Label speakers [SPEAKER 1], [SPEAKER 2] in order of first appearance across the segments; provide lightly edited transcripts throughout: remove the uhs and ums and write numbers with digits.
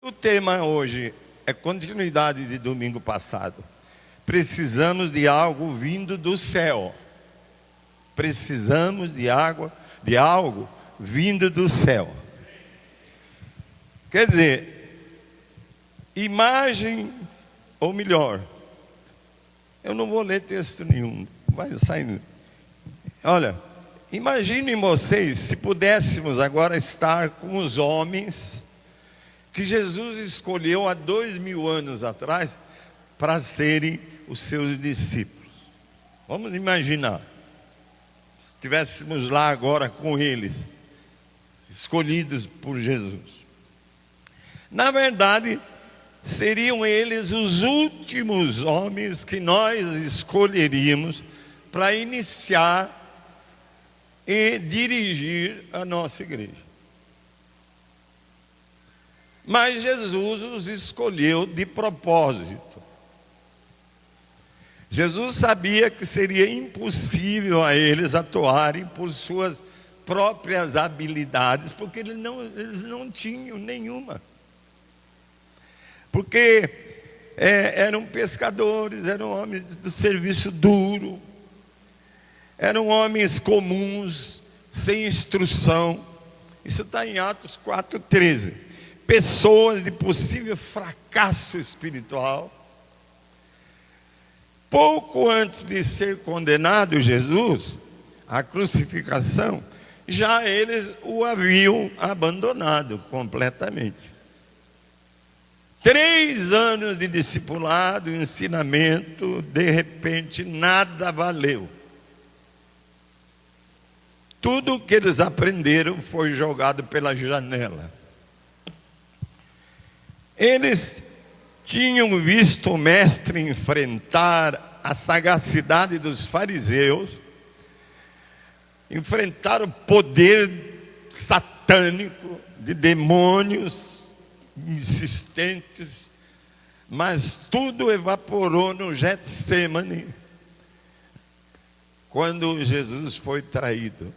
[SPEAKER 1] O tema hoje é continuidade de domingo passado. Precisamos de algo vindo do céu. Precisamos de algo vindo do céu. Quer dizer, imagem, ou melhor, eu não vou ler texto nenhum, vai saindo. Olha, imaginem vocês se pudéssemos agora estar com os homens que Jesus escolheu há 2000 anos atrás para serem os seus discípulos. Vamos imaginar, se estivéssemos lá agora com eles, escolhidos por Jesus. Na verdade, seriam eles os últimos homens que nós escolheríamos para iniciar e dirigir a nossa igreja. Mas Jesus os escolheu de propósito. Jesus sabia que seria impossível a eles atuarem por suas próprias habilidades, porque eles não tinham nenhuma. Porque eram pescadores, eram homens do serviço duro, eram homens comuns, sem instrução. Isso está em Atos 4,13. Pessoas de possível fracasso espiritual. Pouco antes de ser condenado Jesus, a crucificação, já eles o haviam abandonado completamente. 3 anos de discipulado, ensinamento, de repente nada valeu. Tudo o que eles aprenderam foi jogado pela janela. Eles tinham visto o mestre enfrentar a sagacidade dos fariseus, enfrentar o poder satânico de demônios insistentes, mas tudo evaporou no Getsêmani, quando Jesus foi traído.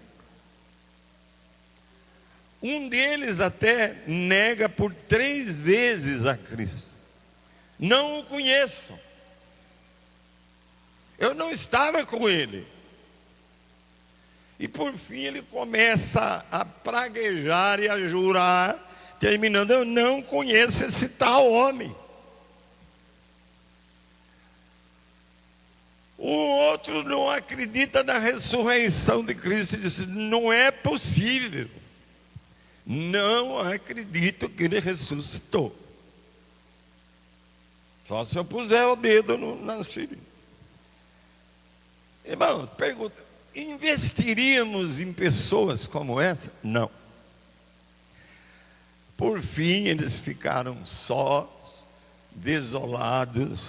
[SPEAKER 1] Um deles até nega por 3 vezes a Cristo. Não o conheço. Eu não estava com ele. E por fim ele começa a praguejar e a jurar, terminando: eu não conheço esse tal homem. O outro não acredita na ressurreição de Cristo e diz: não é possível. Não acredito que ele ressuscitou. Só se eu puser o dedo nas feridas. Irmão, pergunta: investiríamos em pessoas como essa? Não. Por fim, eles ficaram sós, desolados.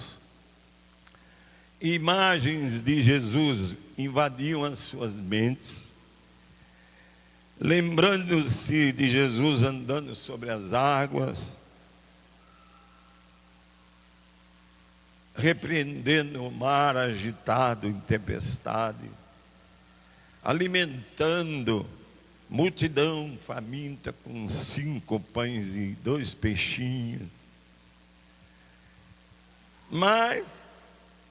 [SPEAKER 1] Imagens de Jesus invadiam as suas mentes, lembrando-se de Jesus andando sobre as águas, repreendendo o mar agitado em tempestade, alimentando multidão faminta com 5 pães e 2 peixinhos. Mas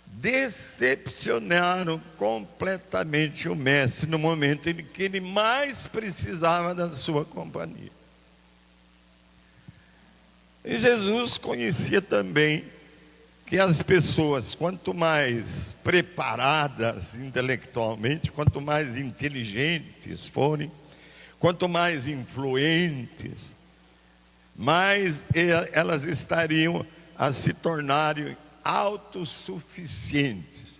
[SPEAKER 1] decepcionaram completamente o mestre no momento em que ele mais precisava da sua companhia. E Jesus conhecia também que as pessoas, quanto mais preparadas intelectualmente, quanto mais inteligentes forem, quanto mais influentes, mais elas estariam a se tornarem autossuficientes,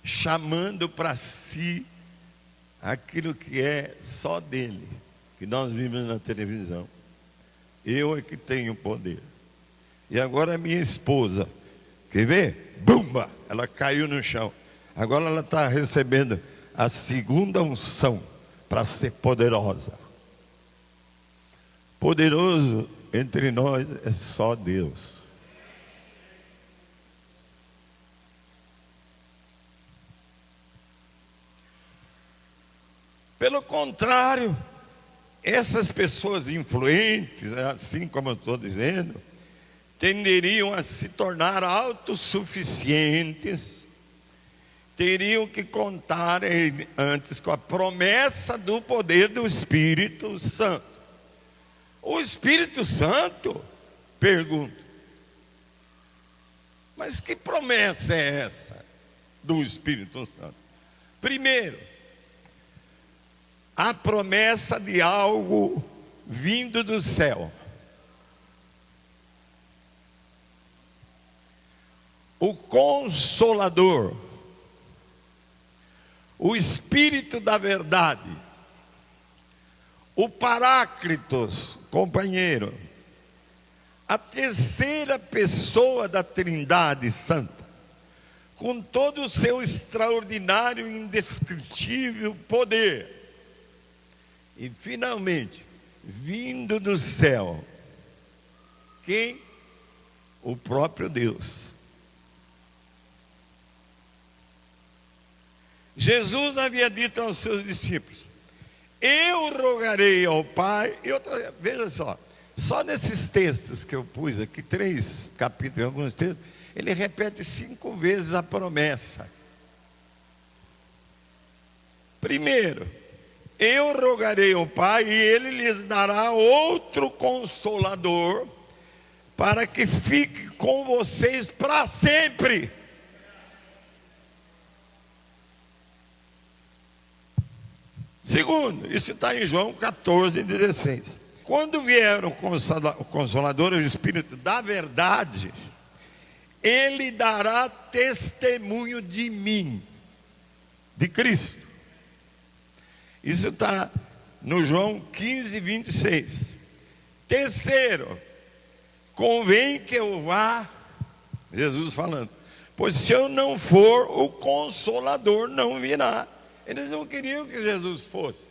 [SPEAKER 1] chamando para si aquilo que é só dele, que nós vimos na televisão. Eu é que tenho poder. E agora a minha esposa, quer ver? Bumba! Ela caiu no chão. Agora ela está recebendo a segunda unção para ser poderosa. Poderoso entre nós é só Deus. Pelo contrário, essas pessoas influentes, assim como eu estou dizendo, tenderiam a se tornar autossuficientes, teriam que contar antes com a promessa do poder do Espírito Santo. O Espírito Santo, pergunto, mas que promessa é essa do Espírito Santo? Primeiro, a promessa de algo vindo do céu. O Consolador, o Espírito da verdade, o Paráclitos, companheiro, a terceira pessoa da Trindade Santa, com todo o seu extraordinário e indescritível poder. E finalmente, vindo do céu, quem? O próprio Deus. Jesus havia dito aos seus discípulos: eu rogarei ao Pai. Veja só nesses textos que eu pus aqui, 3 capítulos, alguns textos, ele repete 5 vezes a promessa. Primeiro, eu rogarei ao Pai e Ele lhes dará outro Consolador, para que fique com vocês para sempre. Segundo, isso está em João 14,16. Quando vier o Consolador, o Espírito da verdade, Ele dará testemunho de mim, de Cristo. Isso está no João 15,26. Terceiro, convém que eu vá, Jesus falando, pois se eu não for, o Consolador não virá. Eles não queriam que Jesus fosse,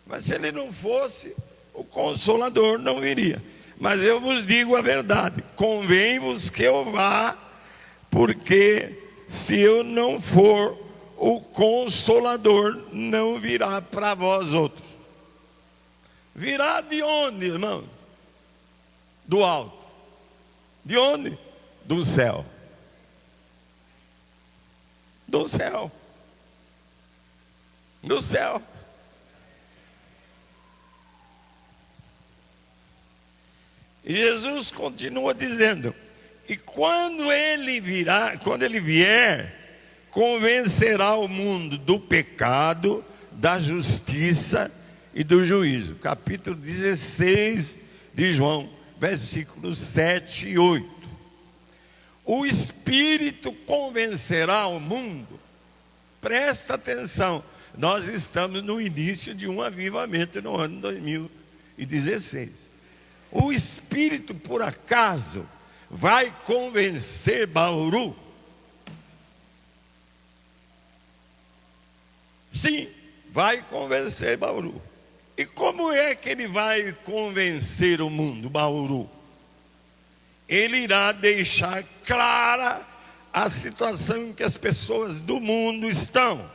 [SPEAKER 1] mas se Ele não fosse, o Consolador não viria. Mas eu vos digo a verdade, convém-vos que eu vá, porque se eu não for, o Consolador não virá para vós outros. Virá de onde, irmão? Do alto. De onde? Do céu. Do céu. Do céu. E Jesus continua dizendo: e quando ele vier, convencerá o mundo do pecado, da justiça e do juízo. Capítulo 16 de João, versículos 7 e 8. O Espírito convencerá o mundo. Presta atenção, nós estamos no início de um avivamento no ano 2016. O Espírito, por acaso, vai convencer Bauru? Sim, vai convencer Bauru. E como é que ele vai convencer o mundo, Bauru? Ele irá deixar clara a situação em que as pessoas do mundo estão.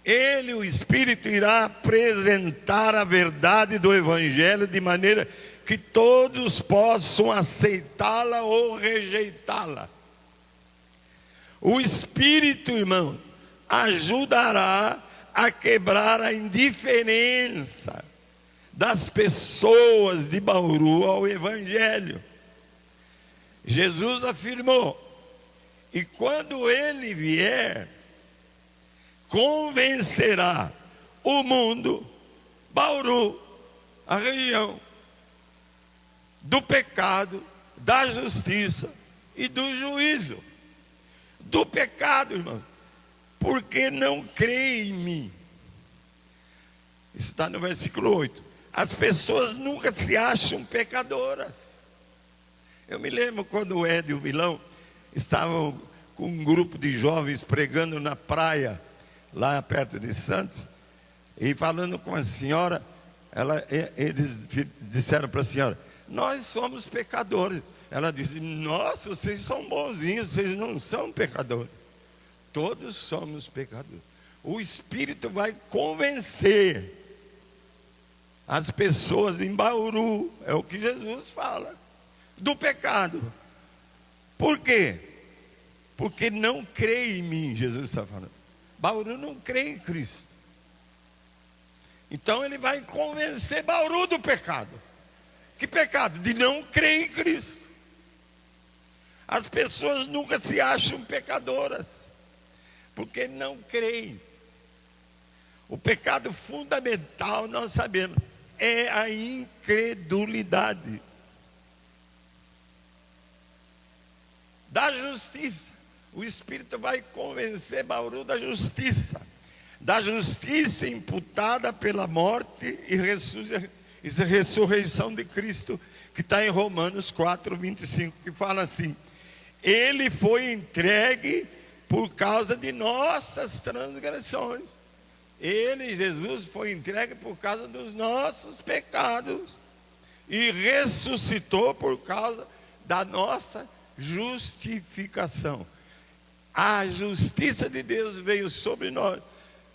[SPEAKER 1] Ele, o Espírito, irá apresentar a verdade do Evangelho de maneira que todos possam aceitá-la ou rejeitá-la. O Espírito, irmão, ajudará a quebrar a indiferença das pessoas de Bauru ao Evangelho. Jesus afirmou: e quando ele vier, convencerá o mundo, Bauru, a região, do pecado, da justiça e do juízo. Do pecado, irmão, porque não crê em mim. Isso está no versículo 8. As pessoas nunca se acham pecadoras. Eu me lembro quando o Ed e o Milão estavam com um grupo de jovens pregando na praia, lá perto de Santos, e falando com a senhora, eles disseram para a senhora: nós somos pecadores. Ela disse: nossa, vocês são bonzinhos, vocês não são pecadores. Todos somos pecadores. O Espírito vai convencer as pessoas em Bauru, é o que Jesus fala, do pecado. Por quê? Porque não crê em mim, Jesus está falando. Bauru não crê em Cristo. Então ele vai convencer Bauru do pecado. Que pecado? De não crer em Cristo. As pessoas nunca se acham pecadoras, porque não creem. O pecado fundamental, nós sabemos, é a incredulidade. Da justiça. O Espírito vai convencer Bauru da justiça. Da justiça imputada pela morte e ressurreição de Cristo, que está em Romanos 4, 25, que fala assim: Ele foi entregue por causa de nossas transgressões. Ele, Jesus, foi entregue por causa dos nossos pecados. E ressuscitou por causa da nossa justificação. A justiça de Deus veio sobre nós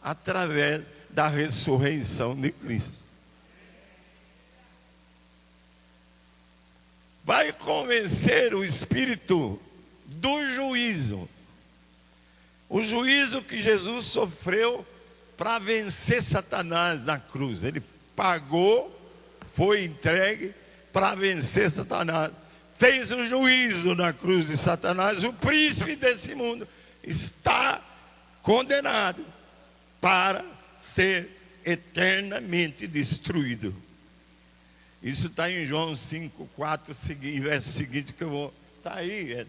[SPEAKER 1] através da ressurreição de Cristo. Vai convencer o Espírito do juízo. O juízo que Jesus sofreu para vencer Satanás na cruz. Ele pagou, foi entregue para vencer Satanás. Fez o juízo na cruz de Satanás. O príncipe desse mundo está condenado para ser eternamente destruído. Isso está em João 5, 4, verso seguinte que eu vou. Está aí,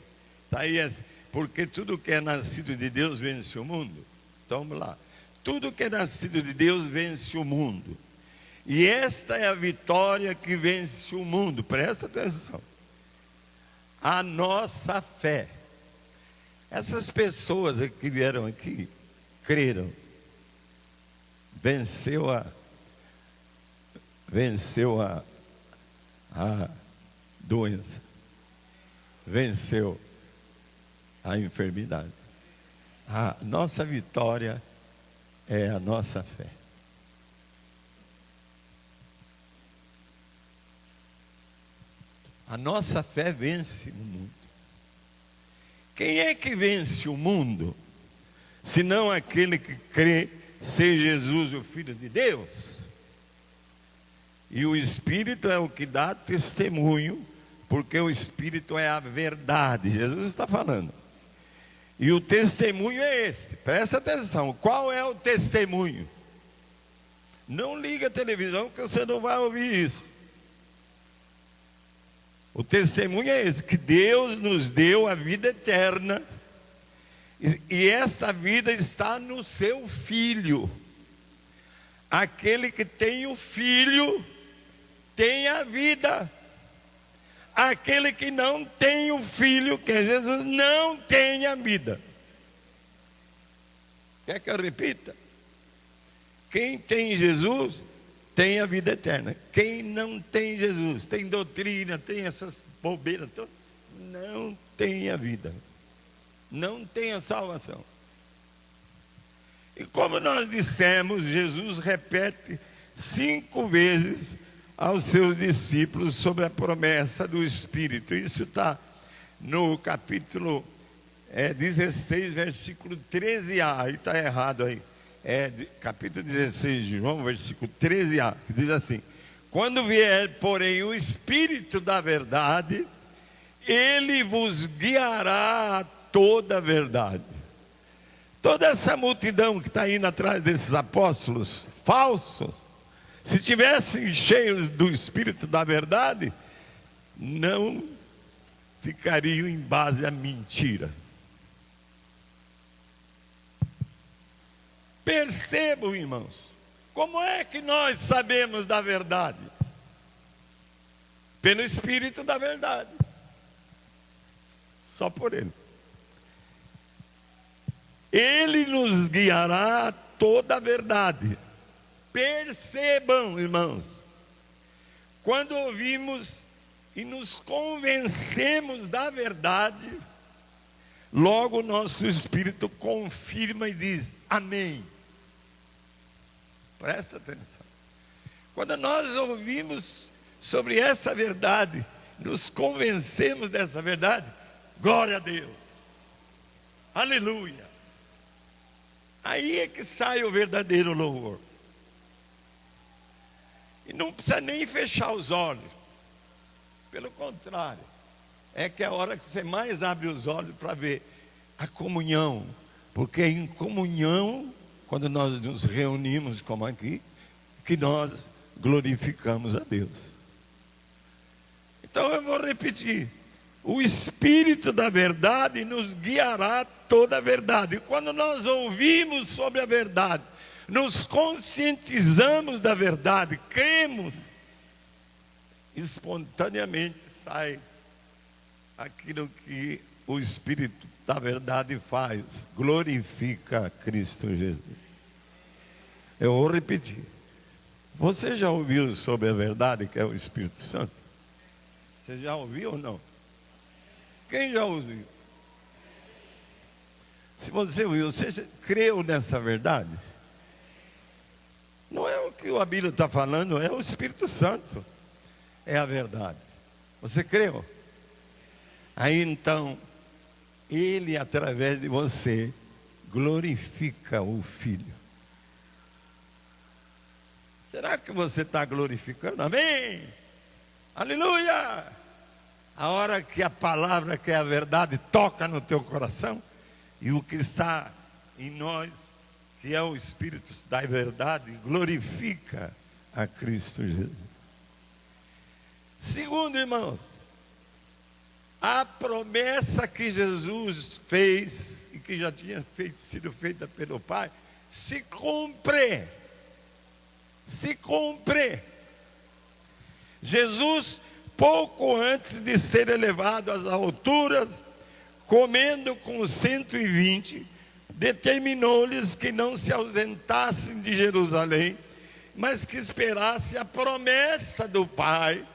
[SPEAKER 1] porque tudo que é nascido de Deus vence o mundo. Então vamos lá. Tudo que é nascido de Deus vence o mundo. E esta é a vitória que vence o mundo. Presta atenção. A nossa fé. Essas pessoas que vieram aqui, creram. Venceu a doença. Venceu a enfermidade. A nossa vitória é a nossa fé. A nossa fé vence o mundo. Quem é que vence o mundo, senão aquele que crê ser Jesus o Filho de Deus? E o Espírito é o que dá testemunho, porque o Espírito é a verdade. Jesus está falando. E o testemunho é esse. Presta atenção. Qual é o testemunho? Não liga a televisão, que você não vai ouvir isso. O testemunho é esse, que Deus nos deu a vida eterna. E esta vida está no seu Filho. Aquele que tem o Filho tem a vida. Aquele que não tem o Filho, que é Jesus, não tem a vida. Quer que eu repita? Quem tem Jesus tem a vida eterna. Quem não tem Jesus, tem doutrina, tem essas bobeiras todas, não tem a vida. Não tem a salvação. E como nós dissemos, Jesus repete 5 vezes aos seus discípulos sobre a promessa do Espírito. Isso está no capítulo 16, versículo 13a. Aí está errado aí. Capítulo 16 de João, versículo 13a, que diz assim: Quando vier, porém, o Espírito da verdade, Ele vos guiará a toda a verdade. Toda essa multidão que está indo atrás desses apóstolos falsos, se tivessem cheios do Espírito da verdade, não ficariam em base à mentira. Percebam, irmãos, como é que nós sabemos da verdade? Pelo Espírito da verdade. Só por Ele. Ele nos guiará a toda a verdade. Percebam, irmãos, quando ouvimos e nos convencemos da verdade, logo o nosso espírito confirma e diz: amém. Presta atenção. Quando nós ouvimos sobre essa verdade, nos convencemos dessa verdade, glória a Deus, aleluia. Aí é que sai o verdadeiro louvor. E não precisa nem fechar os olhos, pelo contrário, é que é a hora que você mais abre os olhos para ver a comunhão, porque é em comunhão, quando nós nos reunimos como aqui, que nós glorificamos a Deus. Então eu vou repetir: o Espírito da verdade nos guiará toda a verdade. E quando nós ouvimos sobre a verdade, nos conscientizamos da verdade, cremos, espontaneamente sai aquilo que o Espírito da verdade faz: glorifica a Cristo Jesus. Eu vou repetir. Você já ouviu sobre a verdade que é o Espírito Santo? Você já ouviu ou não? Quem já ouviu? Se você ouviu, você creu nessa verdade? Não é o que a Bíblia está falando, é o Espírito Santo. É a verdade. Você creu? Aí então, Ele através de você glorifica o Filho. Será que você está glorificando? Amém? Aleluia! A hora que a palavra, que é a verdade, toca no teu coração, e o que está em nós, que é o Espírito da verdade, glorifica a Cristo Jesus. Segundo, irmãos, a promessa que Jesus fez, e que já tinha sido feita pelo Pai, se cumpre. Se cumpre. Jesus, pouco antes de ser elevado às alturas, comendo com os 120, determinou-lhes que não se ausentassem de Jerusalém, mas que esperassem a promessa do Pai,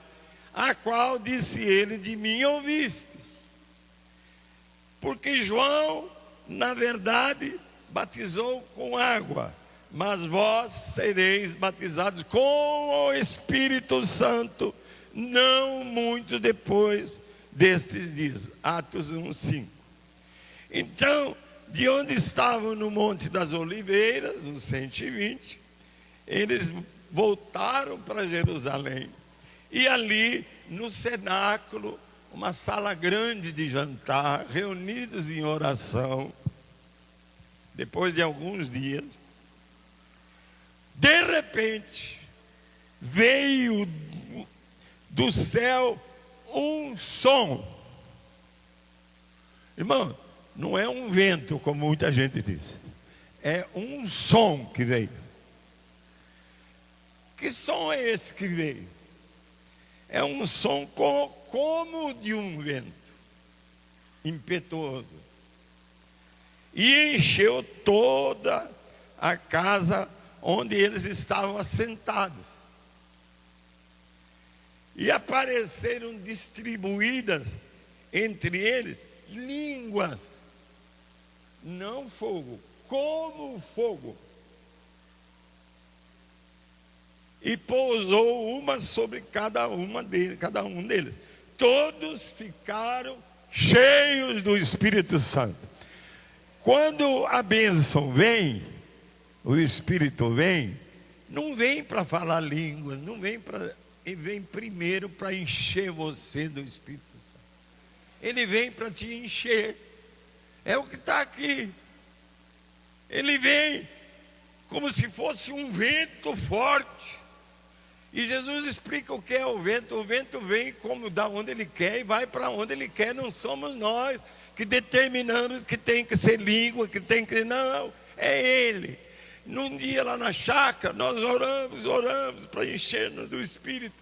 [SPEAKER 1] a qual disse ele: de mim ouvistes. Porque João, na verdade, batizou com água, mas vós sereis batizados com o Espírito Santo, não muito depois destes dias. Atos 1:5. Então, de onde estavam no Monte das Oliveiras, nos 120, eles voltaram para Jerusalém. E ali, no cenáculo, uma sala grande de jantar, reunidos em oração, depois de alguns dias, de repente, veio do céu um som. Irmão, não é um vento, como muita gente diz. É um som que veio. Que som é esse que veio? É um som como de um vento, impetuoso. E encheu toda a casa onde eles estavam assentados. E apareceram distribuídas entre eles línguas, não fogo, como fogo. E pousou uma sobre cada um deles. Todos ficaram cheios do Espírito Santo. Quando a bênção vem, o Espírito vem, não vem para falar língua, não vem para... Ele vem primeiro para encher você do Espírito Santo. Ele vem para te encher. É o que está aqui. Ele vem como se fosse um vento forte. E Jesus explica o que é o vento. O vento vem como da onde Ele quer e vai para onde Ele quer. Não somos nós que determinamos que tem que ser língua, que tem que... Não, é Ele. Num dia lá na chácara, nós oramos para encher-nos do Espírito.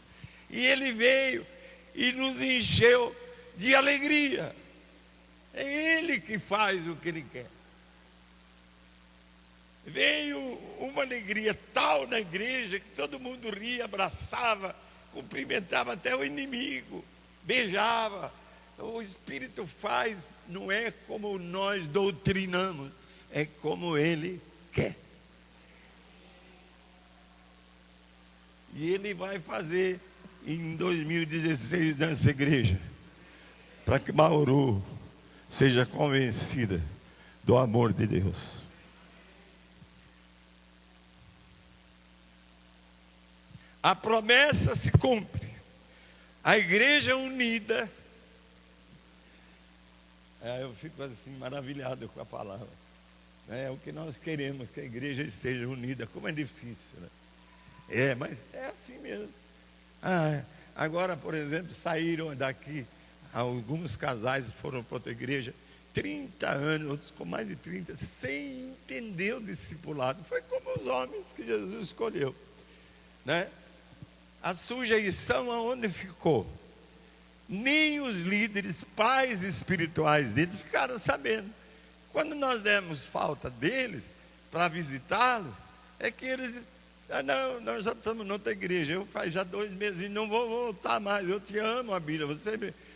[SPEAKER 1] E Ele veio e nos encheu de alegria. É Ele que faz o que Ele quer. Veio uma alegria tal na igreja que todo mundo ria, abraçava, cumprimentava até o inimigo, beijava. O Espírito faz, não é como nós doutrinamos, é como Ele quer. E Ele vai fazer em 2016 nessa igreja, para que Bauru seja convencida do amor de Deus. A promessa se cumpre. A igreja unida. Eu fico assim maravilhado com a palavra. É o que nós queremos, que a igreja esteja unida. Como é difícil, né? Mas é assim mesmo. Agora, por exemplo, saíram daqui, alguns casais foram para outra igreja, 30 anos, outros com mais de 30, sem entender o discipulado. Foi como os homens que Jesus escolheu, né? A sujeição aonde ficou? Nem os líderes, pais espirituais deles ficaram sabendo. Quando nós demos falta deles para visitá-los, é que eles... não, nós já estamos em outra igreja, eu faz já 2 meses e não vou voltar mais, eu te amo, Abília,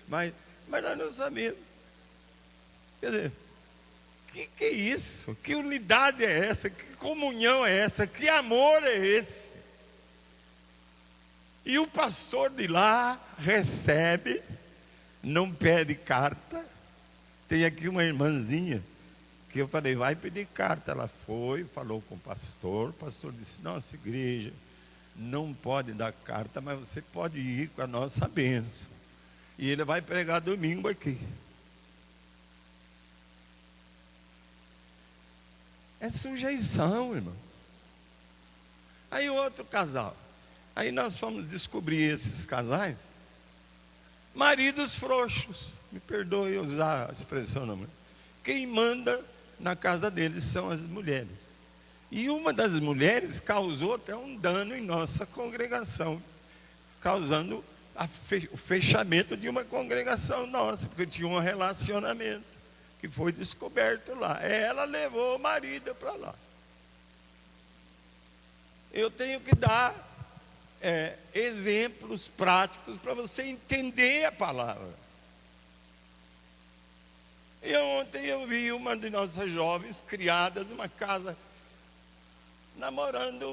[SPEAKER 1] mas nós não sabemos. Quer dizer, que é isso? Que unidade é essa? Que comunhão é essa? Que amor é esse? E o pastor de lá recebe, não pede carta. Tem aqui uma irmãzinha que eu falei, vai pedir carta. Ela foi, falou com o pastor disse, nossa igreja não pode dar carta, mas você pode ir com a nossa bênção. E ele vai pregar domingo aqui. É sujeição, irmão. Aí outro casal. Aí nós fomos descobrir esses casais, maridos frouxos. Me perdoe usar a expressão, não. Quem manda na casa deles são as mulheres. E uma das mulheres causou até um dano em nossa congregação, causando o fechamento de uma congregação nossa, porque tinha um relacionamento que foi descoberto lá. Ela levou o marido para lá. Eu tenho que dar exemplos práticos para você entender a palavra. Ontem eu vi uma de nossas jovens criadas numa casa, namorando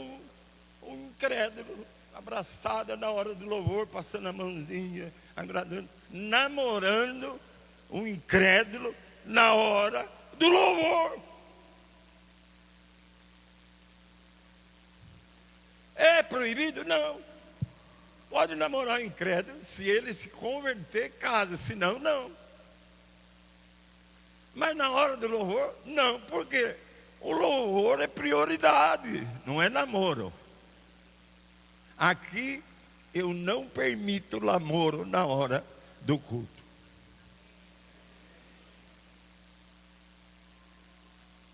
[SPEAKER 1] um incrédulo, abraçada na hora do louvor, passando a mãozinha, agradando, namorando um incrédulo na hora do louvor. É proibido? Não. Pode namorar um incrédulo, se ele se converter, casa, senão não. Mas na hora do louvor, não, porque o louvor é prioridade, não é namoro. Aqui eu não permito namoro na hora do culto.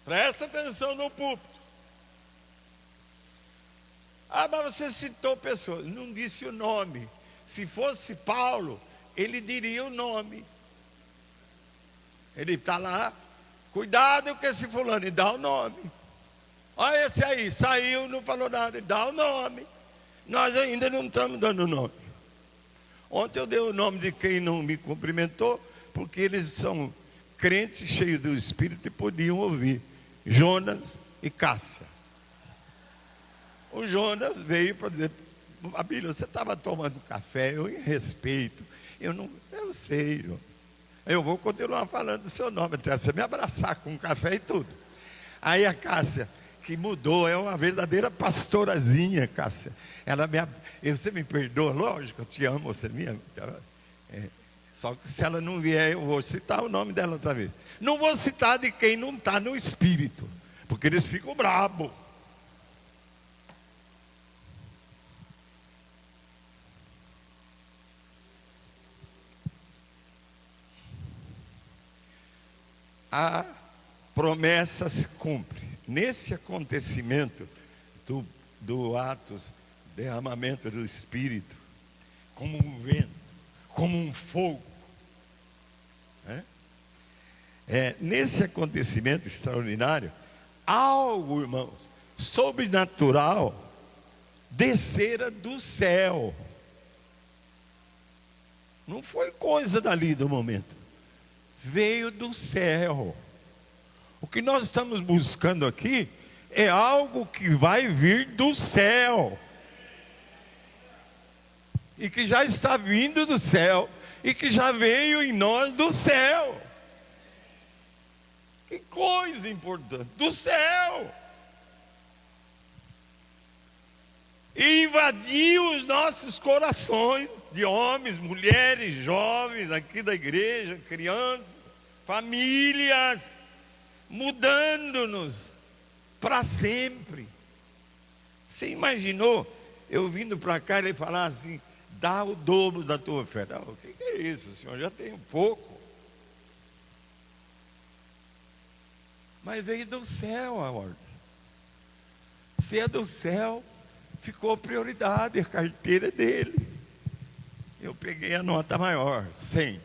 [SPEAKER 1] Presta atenção no púlpito. Mas você citou pessoas, não disse o nome. Se fosse Paulo, ele diria o nome. Ele está lá, cuidado com esse fulano, e dá o nome. Olha esse aí, saiu, não falou nada, e dá o nome. Nós ainda não estamos dando o nome. Ontem eu dei o nome de quem não me cumprimentou, porque eles são crentes cheios do Espírito e podiam ouvir. Jonas e Cássia. O Jonas veio para dizer, Abília, você estava tomando café, eu em respeito, eu sei, Jonas. Eu vou continuar falando o seu nome, até você me abraçar com café e tudo. Aí a Cássia, que mudou, é uma verdadeira pastorazinha, Cássia. Você me perdoa, lógico, eu te amo, você me ama. Só que se ela não vier, eu vou citar o nome dela outra vez. Não vou citar de quem não está no espírito, porque eles ficam bravos. A promessa se cumpre. Nesse acontecimento do Atos, derramamento do Espírito, como um vento, como um fogo. Nesse acontecimento extraordinário, algo, irmãos, sobrenatural descera do céu. Não foi coisa dali do momento. Veio do céu. O que nós estamos buscando aqui é algo que vai vir do céu. e que já está vindo do céu, e que já veio em nós do céu. Que coisa importante, do céu. E invadiu os nossos corações, de homens, mulheres, jovens, aqui da igreja, crianças, famílias, mudando-nos para sempre. Você imaginou eu vindo para cá e ele falar assim: dá o dobro da tua oferta? O que é isso, senhor? Já tenho pouco. Mas veio do céu a ordem. Se é do céu, ficou prioridade, a carteira é dele. Eu peguei a nota maior, 100.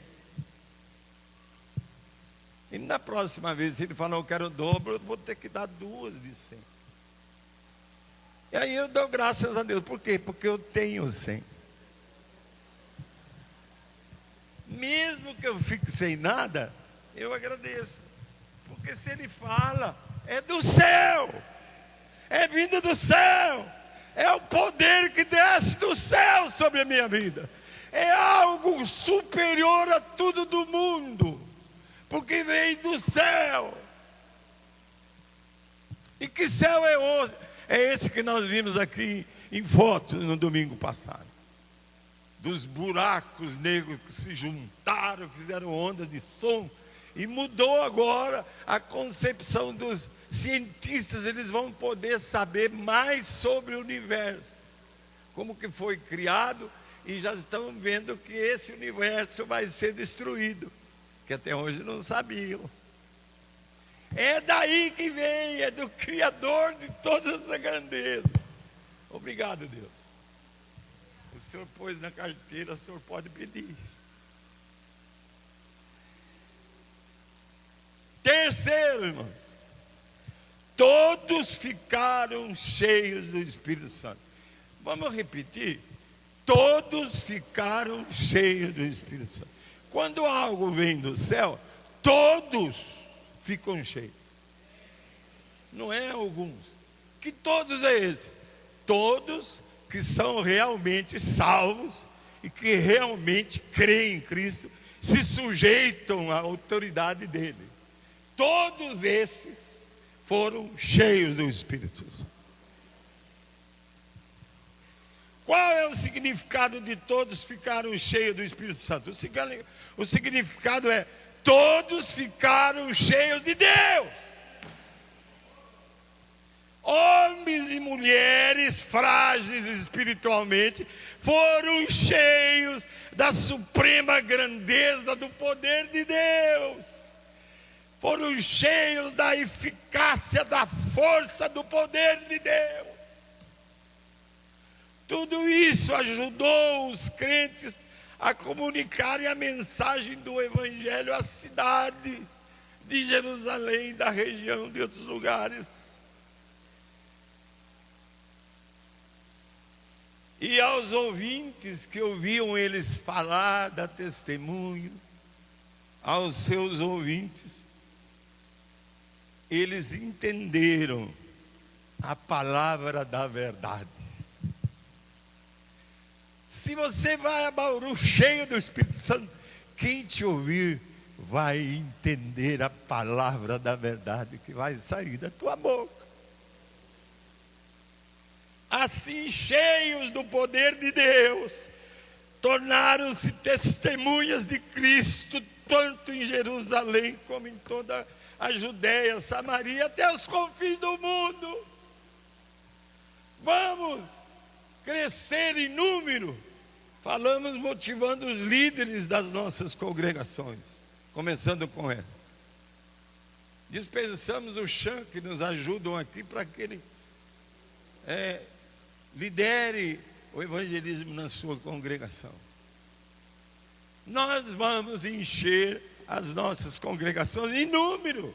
[SPEAKER 1] E na próxima vez, se ele falar eu quero o dobro, eu vou ter que dar 2 de 100. E aí eu dou graças a Deus. Por quê? Porque eu tenho 100. Mesmo que eu fique sem nada, eu agradeço. Porque se ele fala, é do céu. É vindo do céu. É o poder que desce do céu sobre a minha vida. É algo superior a tudo do mundo. Porque vem do céu. E que céu é hoje? É esse que nós vimos aqui em fotos no domingo passado. Dos buracos negros que se juntaram, fizeram ondas de som. E mudou agora a concepção dos cientistas. Eles vão poder saber mais sobre o universo. Como que foi criado. E já estão vendo que esse universo vai ser destruído. Que até hoje não sabiam. É daí que vem, é do Criador de toda essa grandeza. Obrigado, Deus. O Senhor pôs na carteira, o Senhor pode pedir. Terceiro, irmão. Todos ficaram cheios do Espírito Santo. Vamos repetir? Todos ficaram cheios do Espírito Santo. Quando algo vem do céu, todos ficam cheios. Não é alguns. Que todos é esse? Todos que são realmente salvos e que realmente creem em Cristo, se sujeitam à autoridade dele. Todos esses foram cheios do Espírito Santo. Qual é o significado de todos ficaram cheios do Espírito Santo? O significado é: todos ficaram cheios de Deus. Homens e mulheres frágeis espiritualmente foram cheios da suprema grandeza do poder de Deus. Foram cheios da eficácia, da força do poder de Deus. Tudo isso ajudou os crentes a comunicarem a mensagem do Evangelho à cidade de Jerusalém, da região, de outros lugares. E aos ouvintes que ouviam eles falar, dar testemunho, aos seus ouvintes, eles entenderam a palavra da verdade. Se você vai a Bauru cheio do Espírito Santo, quem te ouvir vai entender a palavra da verdade que vai sair da tua boca. Assim, cheios do poder de Deus, tornaram-se testemunhas de Cristo, tanto em Jerusalém como em toda a Judéia, Samaria, até os confins do mundo. Vamos crescer em número. Falamos motivando os líderes das nossas congregações, começando com ela. Dispensamos o chão que nos ajudam aqui para que ele lidere o evangelismo na sua congregação. Nós vamos encher as nossas congregações em número,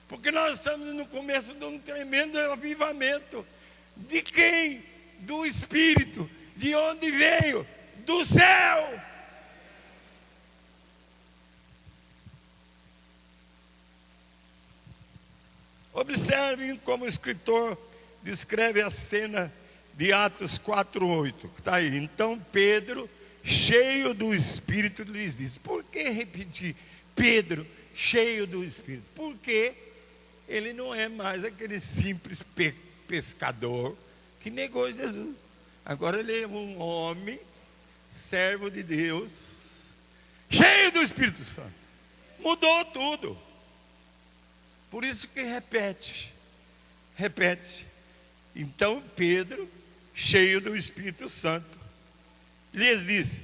[SPEAKER 1] porque nós estamos no começo de um tremendo avivamento. De quem? Do Espírito. De onde veio? Do céu. Observem como o escritor descreve a cena de Atos 4:8, que está aí. Então Pedro, cheio do Espírito, lhes disse. Por que repetir? Pedro, cheio do Espírito. Porque ele não é mais aquele simples pescador que negou Jesus. Agora ele é um homem, servo de Deus, cheio do Espírito Santo. Mudou tudo. Por isso que repete. Então Pedro, cheio do Espírito Santo, lhes disse.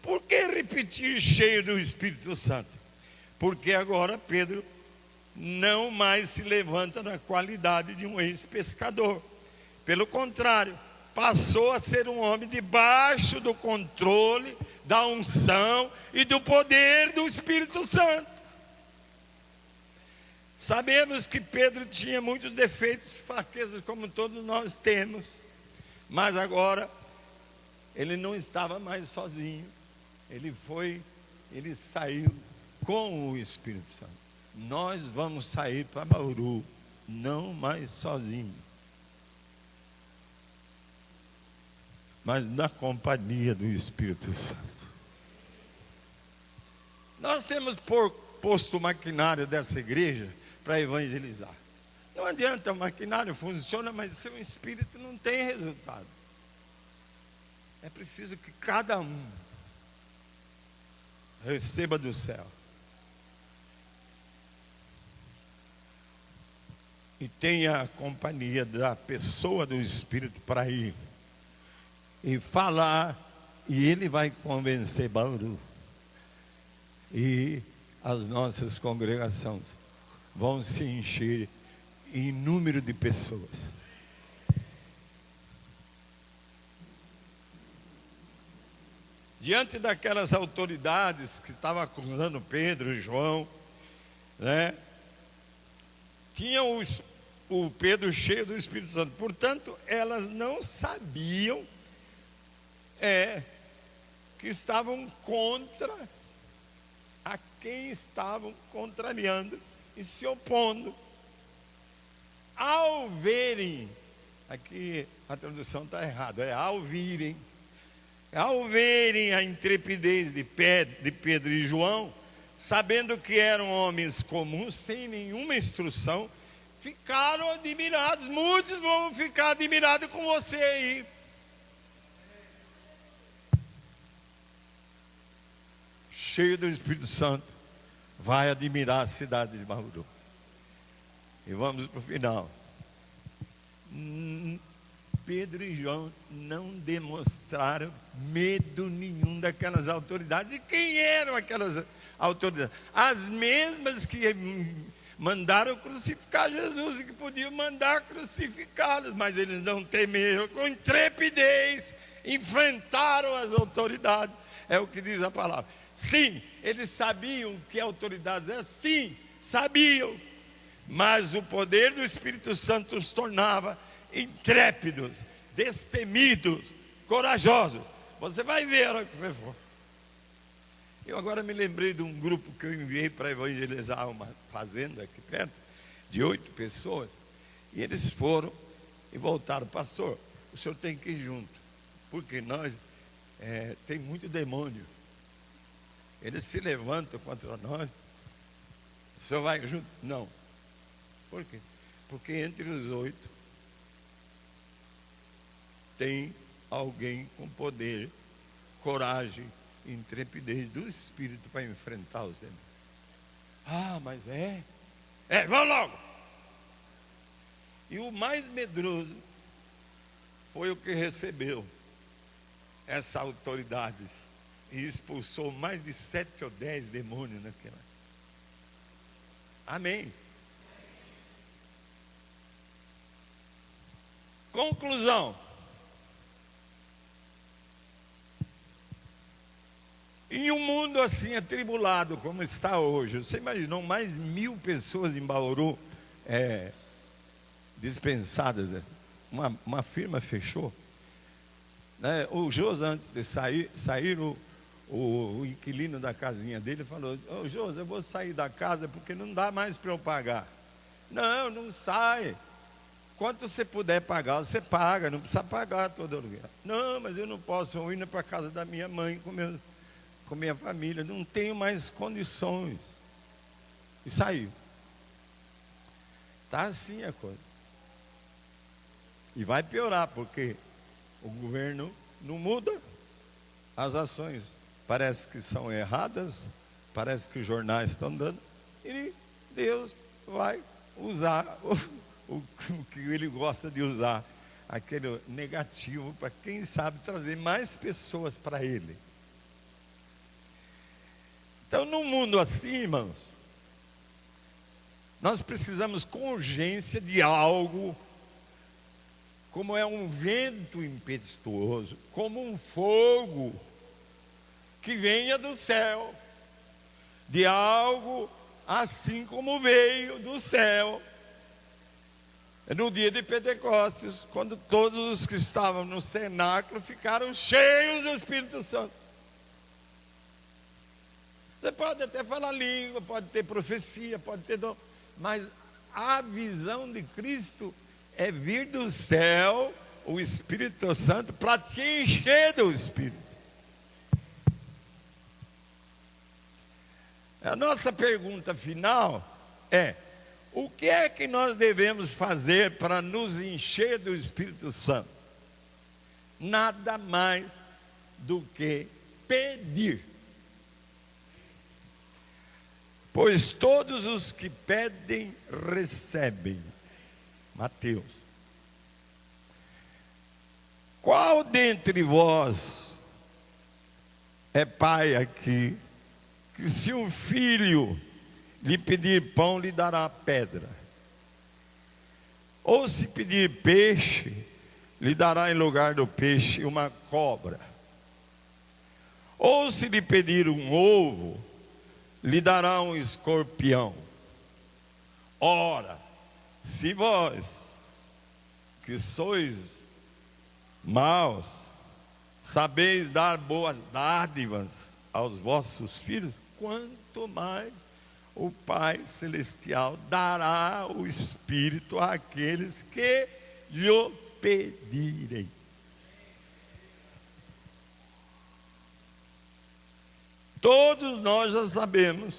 [SPEAKER 1] Por que repetir cheio do Espírito Santo? Porque agora Pedro não mais se levanta na qualidade de um ex-pescador. Pelo contrário, passou a ser um homem debaixo do controle, da unção e do poder do Espírito Santo. Sabemos que Pedro tinha muitos defeitos e fraquezas, como todos nós temos. Mas agora, ele não estava mais sozinho. Ele saiu com o Espírito Santo. Nós vamos sair para Bauru, não mais sozinho, mas na companhia do Espírito Santo. Nós temos posto o maquinário dessa igreja para evangelizar. Não adianta, o maquinário funciona, mas seu espírito não tem resultado. É preciso que cada um receba do céu e tenha a companhia da pessoa do Espírito para ir e falar, e ele vai convencer Bauru, e as nossas congregações vão se encher em número de pessoas. Diante daquelas autoridades que estavam acusando Pedro e João, né? Tinha o Pedro cheio do Espírito Santo. Portanto, elas não sabiam que estavam contra a quem estavam contrariando e se opondo. Ao verem, aqui a tradução está errada, ao verem a intrepidez de Pedro e João, sabendo que eram homens comuns, sem nenhuma instrução, ficaram admirados. Muitos vão ficar admirados com você aí. Cheio do Espírito Santo, vai admirar a cidade de Bauru. E vamos para o final. Pedro e João não demonstraram medo nenhum daquelas autoridades. E quem eram aquelas autoridades? As mesmas que mandaram crucificar Jesus e que podiam mandar crucificá-los, mas eles não temeram, com intrepidez enfrentaram as autoridades. É o que diz a palavra. Sim, eles sabiam que autoridades eram, sim, sabiam, mas o poder do Espírito Santo os tornava intrépidos, destemidos, corajosos. Você vai ver a hora que você for. Eu agora me lembrei de um grupo que eu enviei para evangelizar uma fazenda aqui perto, de 8 pessoas, e eles foram e voltaram. Pastor, o senhor tem que ir junto, porque nós tem muito demônio. Eles se levantam contra nós. O senhor vai junto? Não. Por quê? Porque entre os 8 tem alguém com poder, coragem, intrepidez do Espírito para enfrentar os demônios. Ah, mas vamos logo. E o mais medroso foi o que recebeu essa autoridade e expulsou mais de 7 ou 10 demônios naquela. Amém. Conclusão. Em um mundo assim atribulado como está hoje, você imaginou mais 1000 pessoas em Bauru dispensadas? Uma firma fechou, né? O José, antes de sair o inquilino da casinha dele falou: ô José, eu vou sair da casa porque não dá mais para eu pagar. Não sai. Quanto você puder pagar, você paga, não precisa pagar todo lugar. Não, mas eu não posso, eu ir para a casa da minha mãe com minha família, não tenho mais condições. E saiu. Está assim a coisa. E vai piorar, porque o governo não muda, as ações parece que são erradas, parece que os jornais estão dando, e Deus vai usar o que ele gosta de usar, aquele negativo, para quem sabe trazer mais pessoas para ele. Então, num mundo assim, irmãos, nós precisamos com urgência de algo, como é um vento impetuoso, como um fogo que venha do céu, de algo assim como veio do céu no dia de Pentecostes, quando todos os que estavam no cenáculo ficaram cheios do Espírito Santo. Você pode até falar língua, pode ter profecia, pode ter dom, mas a visão de Cristo é vir do céu o Espírito Santo para te encher do Espírito. A nossa pergunta final é: o que é que nós devemos fazer para nos encher do Espírito Santo? Nada mais do que pedir. Pois todos os que pedem, recebem. Mateus. Qual dentre vós é pai aqui, que se um filho lhe pedir pão, lhe dará pedra? Ou se pedir peixe, lhe dará em lugar do peixe uma cobra? Ou se lhe pedir um ovo, lhe dará um escorpião? Ora, se vós, que sois maus, sabeis dar boas dádivas aos vossos filhos, quanto mais o Pai Celestial dará o Espírito àqueles que lhe pedirem. Todos nós já sabemos,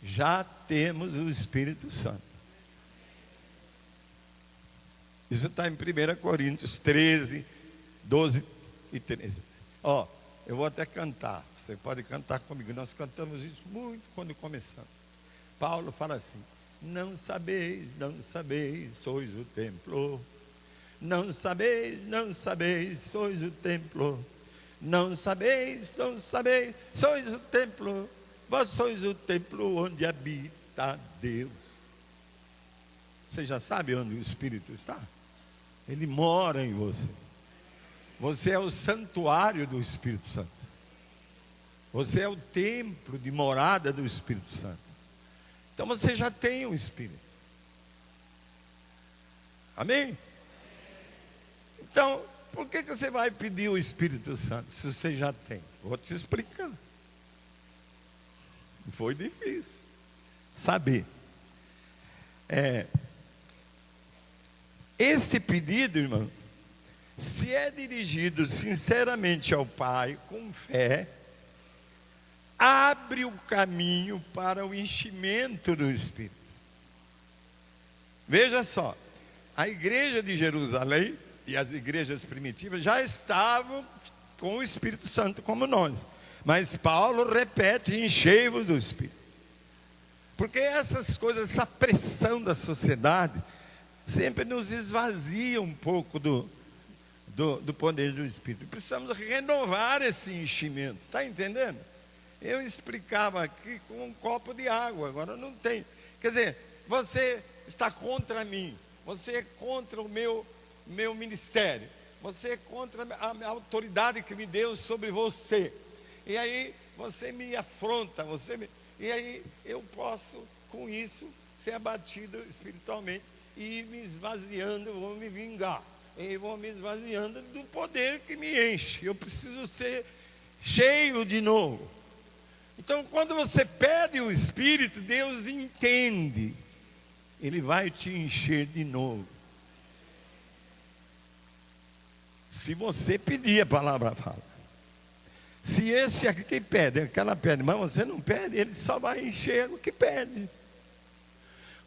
[SPEAKER 1] já temos o Espírito Santo. Isso está em 1 Coríntios 13, 12 e 13. Eu vou até cantar, você pode cantar comigo, nós cantamos isso muito quando começamos. Paulo fala assim: não sabeis, sois o templo. Não sabeis, sois o templo. Não sabeis, sois o templo. Vós sois o templo onde habita Deus. Você já sabe onde o Espírito está? Ele mora em você. Você é o santuário do Espírito Santo. Você é o templo de morada do Espírito Santo. Então você já tem o Espírito. Amém? Então, por que você vai pedir o Espírito Santo se você já tem? Vou te explicar. Foi difícil saber. Esse pedido, irmão, se é dirigido sinceramente ao Pai, com fé, abre o caminho para o enchimento do Espírito. Veja só, a igreja de Jerusalém e as igrejas primitivas já estavam com o Espírito Santo como nós. Mas Paulo repete: enchei-vos do Espírito. Porque essas coisas, essa pressão da sociedade, sempre nos esvazia um pouco do poder do Espírito. Precisamos renovar esse enchimento, está entendendo? Eu explicava aqui com um copo de água, agora não tem. Quer dizer, você está contra mim, você é contra o meu ministério, você é contra a autoridade que me deu sobre você. E aí você me afronta, e aí eu posso, com isso, ser abatido espiritualmente e ir me esvaziando, vou me vingar. E vou me esvaziando do poder que me enche. Eu preciso ser cheio de novo. Então, quando você pede o Espírito, Deus entende Ele vai te encher de novo. Se você pedir, a palavra fala. Se esse aqui pede, aquela pede, mas você não pede, ele só vai encher o que pede.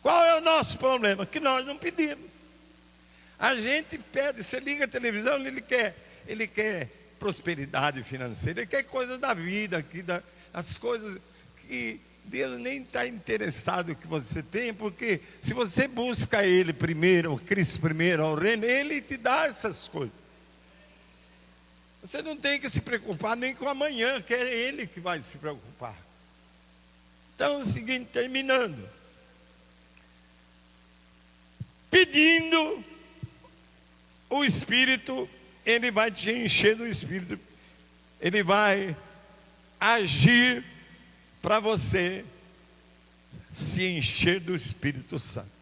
[SPEAKER 1] Qual é o nosso problema? Que nós não pedimos. A gente pede, você liga a televisão, ele quer prosperidade financeira, ele quer coisas da vida, as coisas que Deus nem está interessado que você tenha, porque se você busca Ele primeiro, o Cristo primeiro, ao reino, Ele te dá essas coisas. Você não tem que se preocupar nem com amanhã, que é Ele que vai se preocupar. Então é o seguinte, terminando. Pedindo o Espírito, Ele vai te encher do Espírito. Ele vai agir para você se encher do Espírito Santo.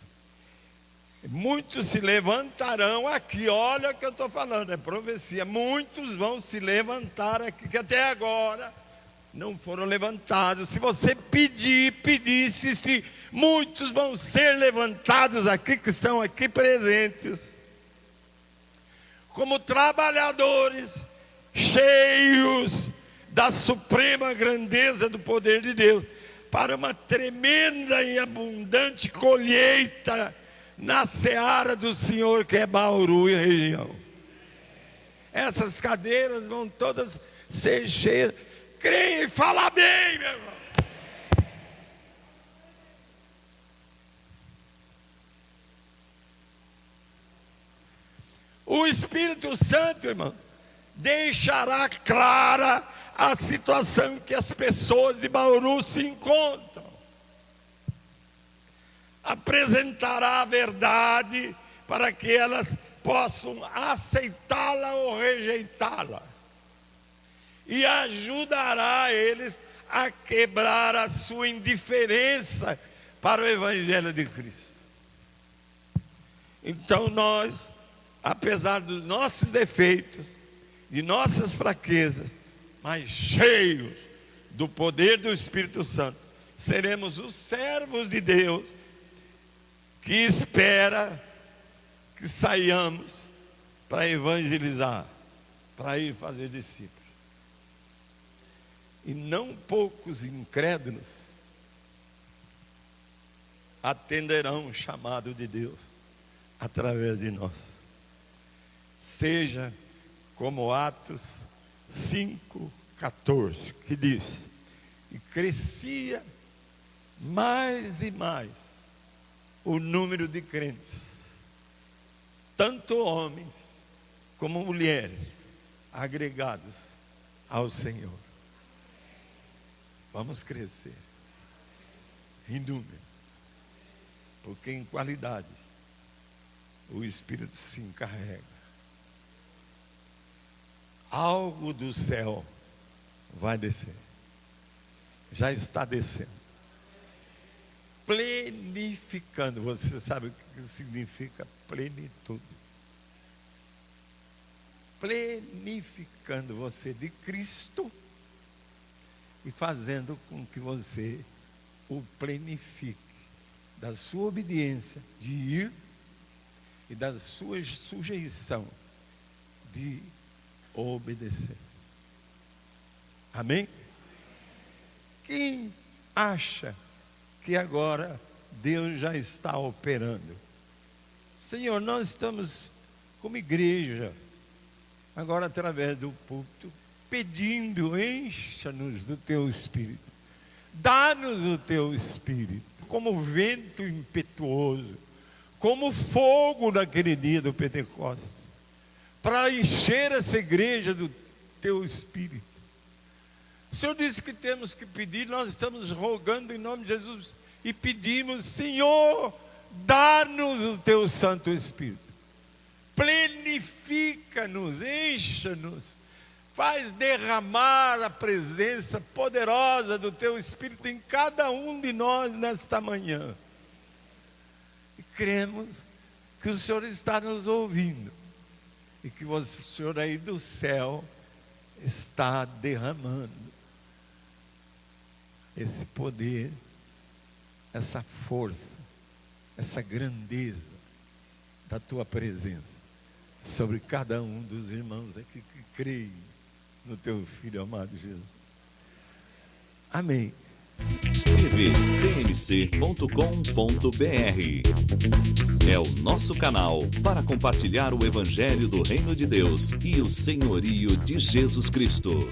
[SPEAKER 1] Muitos se levantarão aqui, olha o que eu estou falando, é profecia. Muitos vão se levantar aqui, que até agora não foram levantados. Se você pedisse, muitos vão ser levantados aqui, que estão aqui presentes, como trabalhadores cheios da suprema grandeza do poder de Deus, para uma tremenda e abundante colheita na seara do Senhor, que é Bauru e região. Essas cadeiras vão todas ser cheias. Creia e fala bem, meu irmão. O Espírito Santo, irmão, deixará clara a situação em que as pessoas de Bauru se encontram. Apresentará a verdade para que elas possam aceitá-la ou rejeitá-la. E ajudará eles a quebrar a sua indiferença para o Evangelho de Cristo. Então nós, apesar dos nossos defeitos, de nossas fraquezas, mas cheios do poder do Espírito Santo, seremos os servos de Deus, que espera que saiamos para evangelizar, para ir fazer discípulos. E não poucos incrédulos atenderão o chamado de Deus através de nós. Seja como Atos 5,14, que diz: e crescia mais e mais o número de crentes, tanto homens como mulheres, agregados ao Senhor. Vamos crescer em número, porque em qualidade o Espírito se encarrega. Algo do céu vai descer, já está descendo, plenificando. Você sabe o que significa plenitude? Plenificando você de Cristo e fazendo com que você o plenifique da sua obediência de ir e da sua sujeição de obedecer. Amém? Quem acha que agora Deus já está operando? Senhor, nós estamos como igreja, agora através do púlpito, pedindo, encha-nos do teu Espírito, dá-nos o teu Espírito, como vento impetuoso, como fogo naquele dia do Pentecostes, para encher essa igreja do teu Espírito. O Senhor disse que temos que pedir, nós estamos rogando em nome de Jesus e pedimos: Senhor, dá-nos o teu Santo Espírito, plenifica-nos, encha-nos, faz derramar a presença poderosa do teu Espírito em cada um de nós nesta manhã. E cremos que o Senhor está nos ouvindo e que o Senhor aí do céu está derramando esse poder, essa força, essa grandeza da tua presença sobre cada um dos irmãos aqui que creem no teu Filho amado Jesus. Amém.
[SPEAKER 2] tvcmc.com.br é o nosso canal para compartilhar o Evangelho do Reino de Deus e o senhorio de Jesus Cristo.